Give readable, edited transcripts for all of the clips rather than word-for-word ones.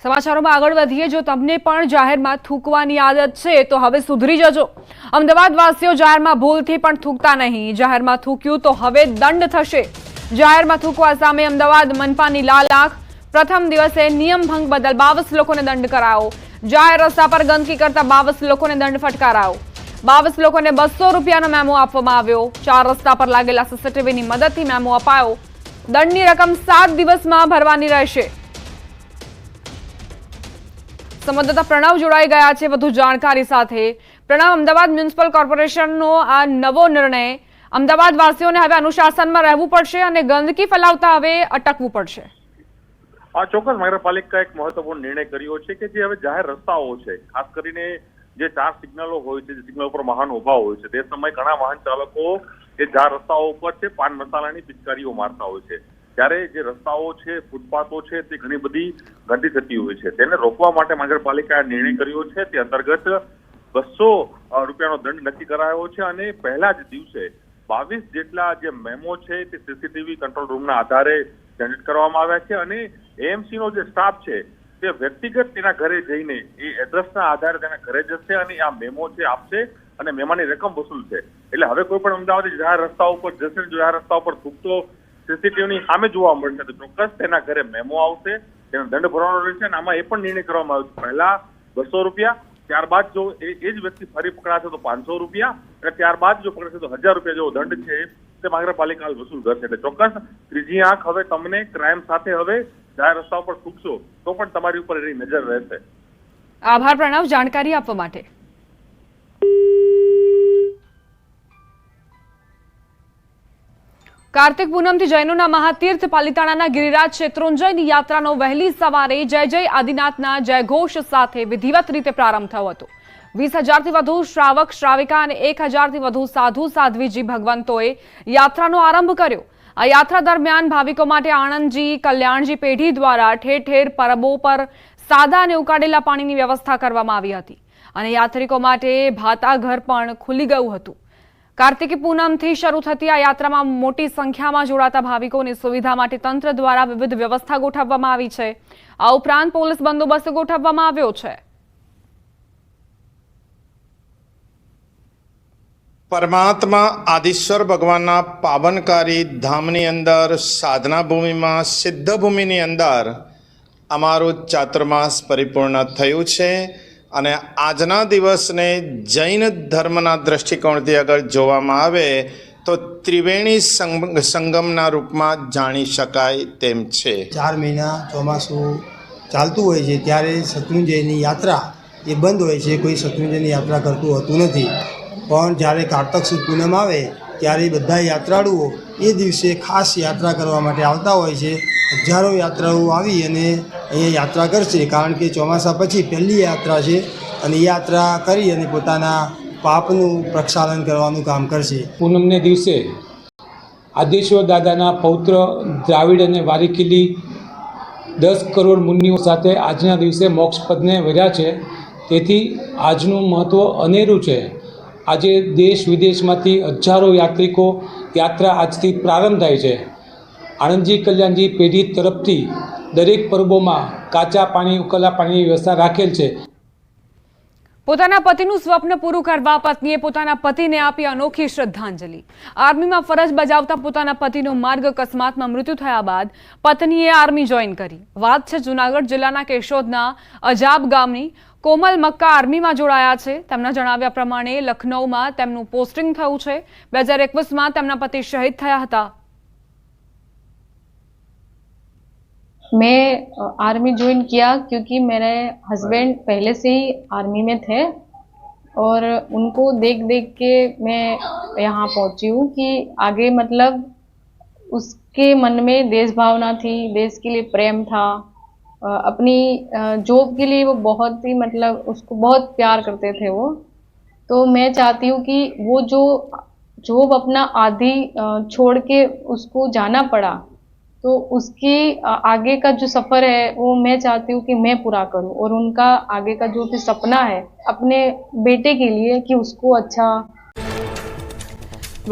સમાચારોમાં આગળ વધીએ। જો તમને પણ જાહેરમાં થૂકવાની આદત છે તો હવે સુધરી જજો। અમદાવાદવાસીઓ જાહેરમાં ભૂલથી પણ થૂકતા નહીં। જાહેરમાં થૂક્યું તો હવે દંડ થશે। જાહેરમાં થૂકવા સામે અમદાવાદ મનપાની લાલ આંખ। પ્રથમ દિવસે નિયમ ભંગ બદલ 22 લોકોને દંડ કરાયો। જાહેર રસ્તા પર ગંદકી કરતા 22 લોકોને દંડ ફટકારાયો। 22 લોકોને 200 રૂપિયાનો મેમો આપવામાં આવ્યો। 4 રસ્તા પર લાગેલા સીસીટીવીની મદદથી મેમો અપાયો। દંડની રકમ 7 દિવસમાં ભરવાની રહેશે। સંવાદદાતા પ્રણવ જોડાઈ ગયા છે વધુ જાણકારી સાથે। પ્રણવ, અમદાવાદ મ્યુનિસિપલ કોર્પોરેશનનો આ નવો નિર્ણય અમદાવાદવાસીઓને હવે અનુશાસનમાં રહેવું પડશે અને ગંદકી ફેલાવતા હવે અટકવું પડશે। ચોક્કસ નગરપાલિકા એક મહત્વપૂર્ણ નિર્ણય કર્યો છે કે જે હવે જાહેર રસ્તાઓ છે, ખાસ કરીને જે 4 સિગ્નલો હોય છે, જે સિગ્નલ ઉપર વાહનો ઉભા હોય છે, તે સમયે ઘણા વાહન ચાલકો એ જાહેર રસ્તાઓ ઉપર છે પાન મસાલાની પિચકારીઓ મારતા હોય છે। ત્યારે જે રસ્તાઓ છે, ફૂટપાથો છે, તે ઘણી બધી ગંદી થતી હોય છે। તેને રોકવા માટે નગરપાલિકાએ નિર્ણય કર્યો છે। તે અંતર્ગત 200 રૂપિયાનો દંડ નક્કી કરાયો છે અને પહેલા જ દિવસે 22 જેટલા જે મેમો છે તે સીસીટીવી કંટ્રોલ રૂમના આધારે જનરેટ કરવામાં આવ્યા છે અને એએમસી નો જે સ્ટાફ છે તે વ્યક્તિગત તેના ઘરે જઈને એ એડ્રેસના આધારે તેના ઘરે જશે અને આ મેમો છે આપશે અને મેમાની રકમ વસૂલશે। એટલે હવે કોઈ પણ અમદાવાદી જાહેર રસ્તા ઉપર જશે, જાહેર રસ્તા ઉપર થૂકતો સીસીટીવીની સામે જોવા મળશે તો ચોક્કસ તેના ઘરે મેમો આવશે, તેનો દંડ ભરવાનો રહેશે। અને આમાં એ પણ નિર્ણય કરવામાં આવ્યો છે પહેલા 200 રૂપિયા, ત્યારબાદ જો એ જ વ્યક્તિ ફરી પકડાશે તો 500 રૂપિયા અને ત્યારબાદ જો પકડાશે તો 1000 રૂપિયા જેવો દંડ છે તે નગરપાલિકા વસૂલ કરશે। એટલે ચોક્કસ ત્રીજી આંખ હવે તમને ક્રાઇમ સાથે હવે જાહેર રસ્તા ઉપર થૂકશો તો પણ તમારી ઉપર એની નજર રહેશે। આભાર પ્રણવ જાણકારી આપવા માટે। કાર્તિક પૂનમથી જૈનોના મહાતીર્થ પાલિતાણાના ગિરિરાજ શેત્રુંજયની યાત્રાનો વહેલી સવારે જય જય આદિનાથના જયઘોષ સાથે વિધિવત રીતે પ્રારંભ થયો હતો। 20,000થી વધુ શ્રાવક શ્રાવિકા અને 1,000થી વધુ સાધુ સાધ્વીજી ભગવંતોએ યાત્રાનો આરંભ કર્યો। આ યાત્રા દરમિયાન ભાવિકો માટે આણંદજી કલ્યાણજી પેઢી દ્વારા ઠેર ઠેર પરબો પર સાદા અને ઉકાળેલા પાણીની વ્યવસ્થા કરવામાં આવી હતી અને યાત્રિકો માટે ભાતાઘર પણ ખુલી ગયું હતું। કાર્તિકી પૂનમથી શરૂ થતી આ યાત્રામાં મોટી સંખ્યામાં જોડાતા ભાવિકોની સુવિધા માટે તંત્ર દ્વારા વિવિધ વ્યવસ્થા ગોઠવવામાં આવી છે। આ ઉપરાંત પોલીસ બંદોબસ્ત ગોઠવવામાં આવ્યો છે। પરમાત્મા આદિશ્વર ભગવાનના પાવનકારી ધામની અંદર સાધના ભૂમિમાં સિદ્ધ ભૂમિની અંદર અમારું ચાતુર્માસ પરિપૂર્ણ થયું છે અને આજના દિવસને જૈન ધર્મના દ્રષ્ટિકોણથી અગર જોવામાં આવે તો ત્રિવેણી સંગમના રૂપમાં જાણી શકાય તેમ છે। 4 મહિના ચોમાસું ચાલતું હોય છે ત્યારે શત્રુંજયની યાત્રા એ બંધ હોય છે, કોઈ શત્રુંજયની યાત્રા કરતું હોતું નથી। પણ જ્યારે કારતક સુદ પૂનમ આવે ત્યારે બધા યાત્રાળુઓ એ દિવસે ખાસ યાત્રા કરવા માટે આવતા હોય છે। હજારો યાત્રાળુઓ આવી અને અહીંયા યાત્રા કરશે, કારણ કે ચોમાસા પછી પહેલી યાત્રા છે અને એ યાત્રા કરી અને પોતાના પાપનું પ્રક્ષાલન કરવાનું કામ કરશે। પૂનમને દિવસે આદેશ્વર દાદાના પૌત્ર દ્રાવિડ અને વારીખીલી 10 કરોડ મુનિઓ સાથે આજના દિવસે મોક્ષપદને વર્યા છે। તેથી આજનું મહત્ત્વ અનેરું છે। આજે દેશ વિદેશમાંથી હજારો યાત્રિકો યાત્રા આજથી પ્રારંભ થાય છે। આણંદજી કલ્યાણજી પેઢી તરફથી દરેક પર્વોમાં કાચા પાણી ઉકળેલા પાણીની વ્યવસ્થા રાખેલ છે। પોતાના પતિનું સ્વપ્ન પૂરું કરવા પત્નીએ પોતાના પતિને આપી અનોખી શ્રદ્ધાંજલિ। આર્મીમાં ફરજ બજાવતા પોતાના પતિનું માર્ગ અકસ્માતમાં મૃત્યુ થયા બાદ પત્નીએ આર્મી જોઈન કરી। વાત છે જૂનાગઢ જિલ્લાના કેશોદના અજાબ ગામની। કોમલ મક્કા આર્મીમાં જોડાયા છે। તેમના જણાવ્યા પ્રમાણે લખનૌમાં તેમનું પોસ્ટિંગ થયું છે। 2021માં તેમના પતિ શહીદ થયા હતા। मैं आर्मी ज्वाइन किया क्योंकि मेरे हस्बैंड पहले से ही आर्मी में थे और उनको देख देख के मैं यहाँ पहुँची हूँ कि आगे मतलब उसके मन में देश भावना थी, देश के लिए प्रेम था। अपनी जॉब के लिए वो बहुत ही मतलब उसको बहुत प्यार करते थे वो। तो मैं चाहती हूँ कि वो जो जॉब अपना आधी छोड़ के उसको जाना पड़ा, तो उसकी आगे का जो सफ़र है वो मैं चाहती हूँ कि मैं पूरा करूँ और उनका आगे का जो भी सपना है अपने बेटे के लिए कि उसको अच्छा।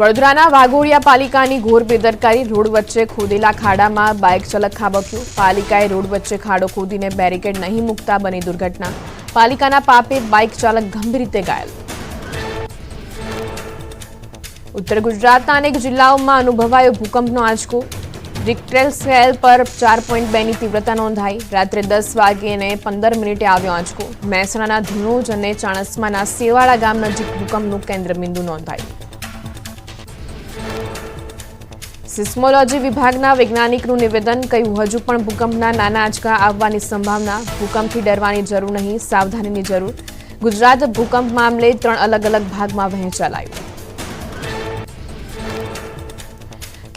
વડોદરાના વાઘોડિયા પાલિકાની ઘોર બેદરકારી, રોડ વચ્ચે ખોદેલા ખાડામાં બાઇક ચાલક ખાબક્યું. પાલિકાએ રોડ વચ્ચે ખાડો ખોદીને બેરિકેડ નહીં મૂકતા બની દુર્ઘટના. પાલિકાના પાપે બાઇક ચાલક ગંભીર રીતે ઘાયલ. ઉત્તર ગુજરાતના અનેક જિલ્લાઓમાં અનુભવાયો ભૂકંપનો આંચકો. રિક્ટર સ્કેલ પર 4.2ની તીવ્રતા નોંધાઈ. રાત્રે 10 વાગ્યે 15 મિનિટે આવ્યો આંચકો. મહેસાણાના ધીણોજ અને ચાણસ્માના સેવાળા ગામ નજીક ભૂકંપનું કેન્દ્રબિંદુ નોંધાયું. સિસ્મોલોજી વિભાગના વૈજ્ઞાનિકનું નિવેદન, કહ્યું હજુ પણ ભૂકંપના નાના આંચકા આવવાની સંભાવના. ભૂકંપથી ડરવાની જરૂર નહીં, સાવધાનીની જરૂર. ગુજરાત ભૂકંપ મામલે 3 અલગ અલગ ભાગમાં વહેંચાયું.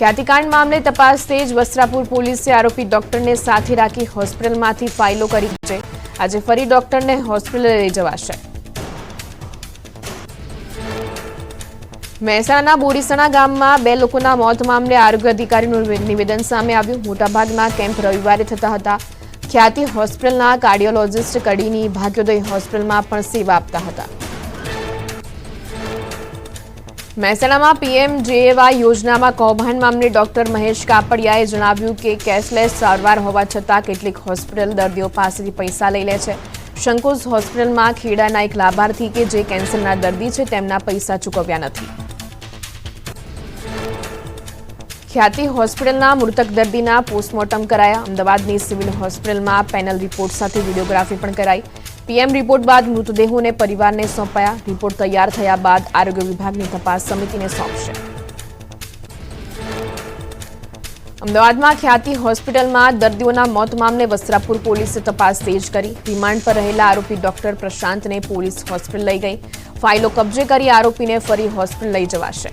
ખ્યાતિકાંડ મામલે તપાસ તેજ. વસ્ત્રાપુર પોલીસે આરોપી ડોક્ટરને સાથે રાખી હોસ્પિટલમાંથી ફાઇલો કરી છે. આજે ફરી ડોક્ટરને હોસ્પિટલે લઈ જવાશે. મહેસાણાના બોરીસણા ગામમાં 2 લોકોના મોત મામલે આરોગ્ય અધિકારીનું નિવેદન સામે આવ્યું. મોટાભાગના કેમ્પ રવિવારે થતા હતા. ખ્યાતિ હોસ્પિટલના કાર્ડિયોલોજિસ્ટ કડીની ભાગ્યોદય હોસ્પિટલમાં પણ સેવા આપતા હતા. મહેસાણામાં PMJAY યોજનામાં કૌભાંડ મામલે ડોક્ટર મહેશ કાપડિયાએ જણાવ્યું કે કેશલેસ સારવાર હોવા છતાં કેટલીક હોસ્પિટલ દર્દીઓ પાસેથી પૈસા લઈ લે છે. શંકુસ હોસ્પિટલમાં ખેડાના એક લાભાર્થી કે જે કેન્સરના દર્દી છે તેમના પૈસા ચૂકવ્યા નથી. ખ્યાતિ હોસ્પિટલના મૃતક દર્દીના પોસ્ટમોર્ટમ કરાયા. અમદાવાદની સિવિલ હોસ્પિટલમાં પેનલ રિપોર્ટ સાથે વિડીયોગ્રાફી પણ કરાઈ. PM રિપોર્ટ બાદ મૃતદેહોને પરિવારને સોંપાયા. રિપોર્ટ તૈયાર થયા બાદ આરોગ્ય વિભાગની તપાસ સમિતિને સોંપશે. અમદાવાદમાં ખ્યાતિ હોસ્પિટલમાં દર્દીઓના મોત મામલે વસ્ત્રાપુર પોલીસે તપાસ તેજ કરી. રિમાન્ડ પર રહેલા આરોપી ડોક્ટર પ્રશાંતને પોલીસ હોસ્પિટલ લઈ ગઈ. ફાઇલો કબજે કરી આરોપીને ફરી હોસ્પિટલ લઈ જવાશે.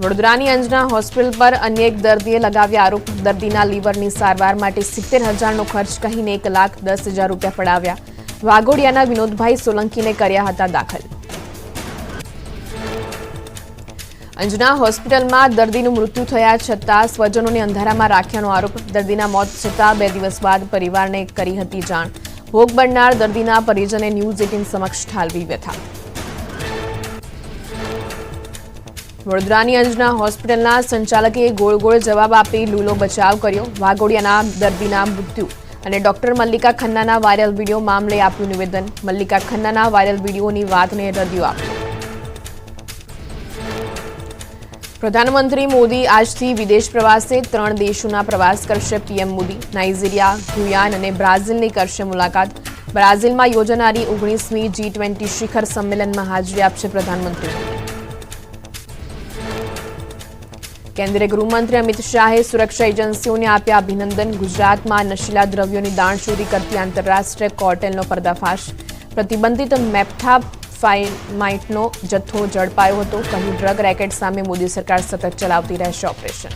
વડોદરાની અંજના હોસ્પિટલ પર અન્ય એક દર્દીએ લગાવ્યા આરોપ. દર્દીના લીવરની સારવાર માટે 70,000નો ખર્ચ કહીને 1,10,000 રૂપિયા પડાવ્યા. વાઘોડિયાના વિનોદભાઈ સોલંકીને કર્યા હતા દાખલ. અંજના હોસ્પિટલમાં દર્દીનું મૃત્યુ થયા છતાં સ્વજનોને અંધારામાં રાખ્યાનો આરોપ. દર્દીના મોત છતાં 2 દિવસ બાદ પરિવારને કરી હતી જાણ. ભોગ બનનાર દર્દીના પરિજને ન્યૂઝ 18 સમક્ષ ઠાલવી વ્યથા. વડોદરાની અંજના હોસ્પિટલના સંચાલકે ગોળ ગોળ જવાબ આપી લૂલો બચાવ કર્યો. વાઘોડિયાના દર્દીના મૃત્યુ અને ડોક્ટર મલ્લિકા ખન્નાના વાયરલ વિડીયો મામલે આપ્યું નિવેદન. મલ્લિકા ખન્નાના વાયરલ વિડીયોની વાતને રદિયો આપ્યો. પ્રધાનમંત્રી મોદી આજથી વિદેશ પ્રવાસે 3 દેશોના પ્રવાસ કરશે. PM મોદી નાઇજીરિયા, ગુયાન અને બ્રાઝિલની કરશે મુલાકાત. બ્રાઝિલમાં યોજાનારી 19મી G20 શિખર સંમેલનમાં હાજરી આપશે પ્રધાનમંત્રી મોદી. કેન્દ્રીય ગૃહમંત્રી અમિત શાહે સુરક્ષા એજન્સીઓને આપ્યા અભિનંદન. ગુજરાતમાં નશીલા દ્રવ્યોની દાણચોરી કરતી આંતરરાષ્ટ્રીય કાર્ટેલનો પર્દાફાશ. પ્રતિબંધિત મેથામ્ફેટામાઇનનો જથ્થો ઝડપાયો હતો. કહ્યું ડ્રગ રેકેટ સામે મોદી સરકાર સતત ચલાવતી રહેશે ઓપરેશન.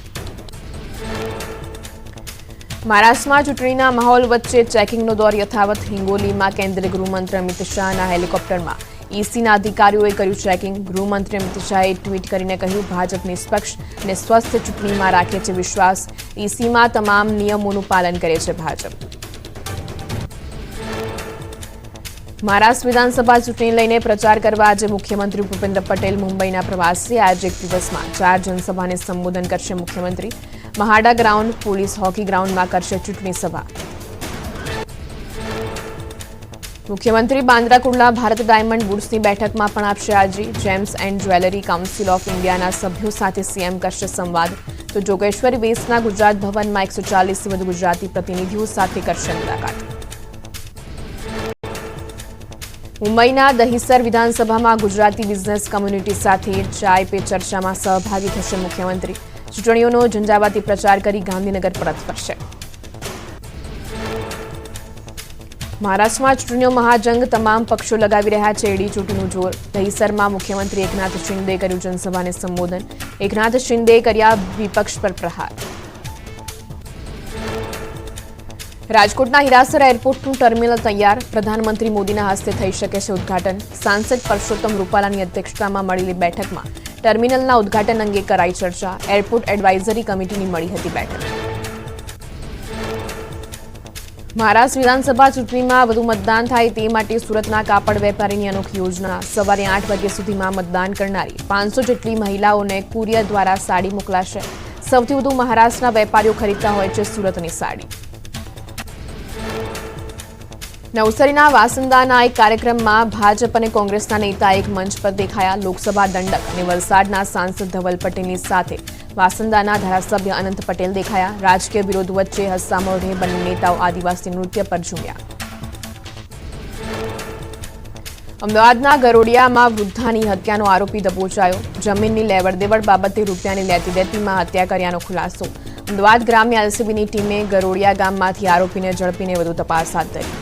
મહારાષ્ટ્રમાં ચૂંટણીના માહોલ વચ્ચે ચેકિંગનો દોર યથાવત. હિંગોલીમાં કેન્દ્રીય ગૃહમંત્રી અમિત શાહના હેલિકોપ્ટરમાં ECના અધિકારીઓએ કર્યું ચેકિંગ. ગૃહમંત્રી અમિત શાહે ટ્વીટ કરીને કહ્યું ભાજપ નિષ્પક્ષ અને સ્વસ્થ ચૂંટણીમાં રાખે છે વિશ્વાસ. ECમાં તમામ નિયમોનું પાલન કરે છે ભાજપ. મહારાષ્ટ્ર વિધાનસભા ચૂંટણી લઈને પ્રચાર કરવા આજે મુખ્યમંત્રી ભૂપેન્દ્ર પટેલ મુંબઈના પ્રવાસે. આજે એક દિવસમાં 4 જનસભાને સંબોધન કરશે મુખ્યમંત્રી. મહાડા ગ્રાઉન્ડ, પોલીસ હોકી ગ્રાઉન્ડમાં કરશે ચૂંટણી સભા. મુખ્યમંત્રી બાંદ્રા કુર્લા ભારત ડાયમંડ વુડ્સની બેઠકમાં પણ આપશે હાજરી. Gems and jewellery council of ઇન્ડિયાના સભ્યો સાથે CM કરશે સંવાદ. તો જોગેશ્વરી વેસના ગુજરાત ભવનમાં 140થી વધુ ગુજરાતી પ્રતિનિધિઓ સાથે કરશે મુલાકાત. મુંબઈના દહીસર વિધાનસભામાં ગુજરાતી બિઝનેસ કમ્યુનિટી સાથે ચાય પે ચર્ચામાં સહભાગી થશે મુખ્યમંત્રી. ચૂંટણીઓનો ઝંઝાવાતી પ્રચાર કરી ગાંધીનગર પરત ફરશે. મહારાષ્ટ્રમાં ચૂંટણીઓ મહાજંગ. તમામ પક્ષો લગાવી રહ્યા છે એડી ચૂંટણીનું જોર. દહીસરમાં મુખ્યમંત્રી એકનાથ શિંદે કર્યું જનસભાને સંબોધન. એકનાથ શિંદે કર્યા વિપક્ષ પર પ્રહાર. રાજકોટના હિરાસર એરપોર્ટનું ટર્મિનલ તૈયાર. પ્રધાનમંત્રી મોદીના હસ્તે થઈ શકે છે ઉદ્ઘાટન. સાંસદ પરસોત્તમ રૂપાલાની અધ્યક્ષતામાં મળેલી બેઠકમાં ટર્મિનલના ઉદ્ઘાટન અંગે કરાઈ ચર્ચા. એરપોર્ટ એડવાઇઝરી કમિટીની મળી હતી બેઠક. મહારાષ્ટ્ર વિધાનસભા ચૂંટણીમાં વધુ મતદાન થાય તે માટે સુરતના કાપડ વેપારીની અનોખી યોજના. સવારે 8 વાગ્યા સુધીમાં મતદાન કરનારી 500 જેટલી મહિલાઓને કુરિયર દ્વારા સાડી મોકલાશે. સૌથી વધુ મહારાષ્ટ્રના વેપારીઓ ખરીદતા હોય છે સુરતની સાડી. નવસારીના વાસંદાના એક કાર્યક્રમમાં ભાજપ અને કોંગ્રેસના નેતા એક મંચ પર દેખાયા. લોકસભા દંડક અને વલસાડના સાંસદ ધવલ પટેલની સાથે વાસંદાના ધારાસભ્ય અનંત પટેલ દેખાયા. રાજકીય વિરોધ વચ્ચે હસ્સામોઢે બંને નેતાઓ આદિવાસી નૃત્ય પર ઝૂમ્યા. અમદાવાદના ગરોડિયામાં વૃદ્ધાની હત્યાનો આરોપી દબોચાયો. જમીનની લેવડ દેવડ બાબતે રૂપિયાની લેતી દેતીમાં હત્યા કર્યાનો ખુલાસો. અમદાવાદ ગ્રામ્ય એલસીબીની ટીમે ગરોડિયા ગામમાંથી આરોપીને ઝડપીને વધુ તપાસ હાથ ધરી.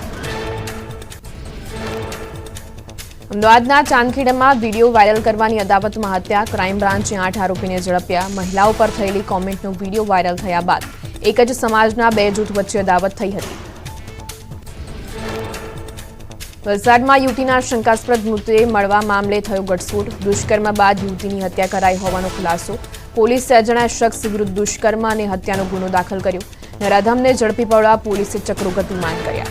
અમદાવાદના ચાંદખેડામાં વિડીયો વાયરલ કરવાની અદાવતમાં હત્યા. ક્રાઇમ બ્રાન્ચે 8 આરોપીને ઝડપ્યા. મહિલાઓ પર થયેલી કોમેન્ટનો વિડીયો વાયરલ થયા બાદ એક જ સમાજના 2 જૂથ વચ્ચે અદાવત થઈ હતી. વલસાડમાં યુવતીના શંકાસ્પદ મૃતદેહ મળવા મામલે થયો ઘટસ્ફોટ. દુષ્કર્મ બાદ યુવતીની હત્યા કરાઈ હોવાનો ખુલાસો. પોલીસે અજાણ્યા શખ્સ વિરુદ્ધ દુષ્કર્મ અને હત્યાનો ગુનો દાખલ કર્યો. નરાધમને ઝડપી પાડવા પોલીસે ચક્રો ગતિમાન કર્યા.